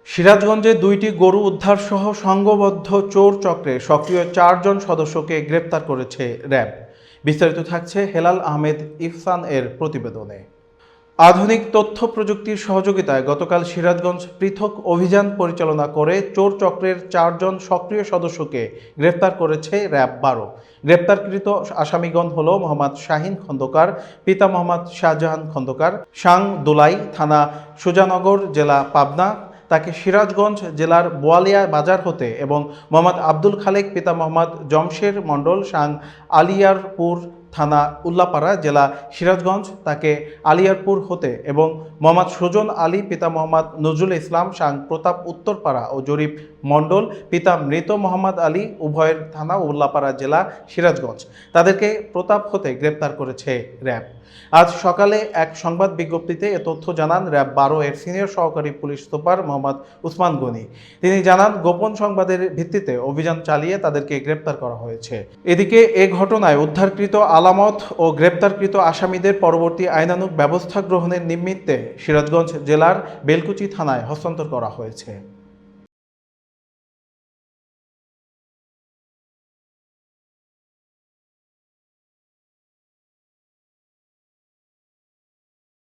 সিরাজগঞ্জে দুইটি গরু উদ্ধার সহ সংঘবদ্ধ চোর চক্রে সক্রিয় 4 জন সদস্যকে গ্রেপ্তার করেছে র্যাব। বিস্তারিত থাকছে হেলাল আহমেদ ইহসান এর প্রতিবেদনে। আধুনিক তথ্য প্রযুক্তির সহযোগিতায় গতকাল সিরাজগঞ্জ পৃথক অভিযান পরিচালনা করে চোর চক্রের 4 জন সক্রিয় সদস্যকে গ্রেপ্তার করেছে র্যাব 12। গ্রেপ্তারকৃত আসামিগণ হল মোহাম্মদ শাহিন খন্দকার, পিতা মোহাম্মদ শাহজাহান খন্দকার, সাং দোলাই, থানা সুজানগর, জেলা পাবনা, তাকে সিরাজগঞ্জ জেলার বোয়ালিয়া বাজার হতে, এবং মোহাম্মদ আব্দুল খালেক, পিতা মোহাম্মদ জমশের মণ্ডল, সাং আলিয়ারপুর, থানা উল্লাপাড়া, জেলা সিরাজগঞ্জ, তাকে আলিয়ারপুর হতে, এবং মোহাম্মদ সুজন আলী, পিতা মোহাম্মদ নজরুল ইসলাম, সাং প্রতাপ উত্তরপাড়া ও জরিপ মণ্ডল, পিতা মৃত মোহাম্মদ আলী, উভয়ের থানা উল্লাপাড়া, জেলা সিরাজগঞ্জ। তাদেরকে প্রতাপ হতে গ্রেপ্তার করেছে র্যাব। আজ সকালে এক সংবাদ বিজ্ঞপ্তিতে এ তথ্য জানান র্যাব 12 এর সিনিয়র সহকারী পুলিশ সুপার মোহাম্মদ উসমান গনি। তিনি জানান, গোপন সংবাদের ভিত্তিতে অভিযান চালিয়ে তাদেরকে গ্রেপ্তার করা হয়েছে। এদিকে এ ঘটনায় উদ্ধারকৃত আলামত ও গ্রেপ্তারকৃত আসামিদের পরবর্তী আইনানুগ ব্যবস্থা গ্রহণের নিমিত্তে সিরাজগঞ্জ জেলার বেলকুচি থানায় হস্তান্তর করা হয়েছে।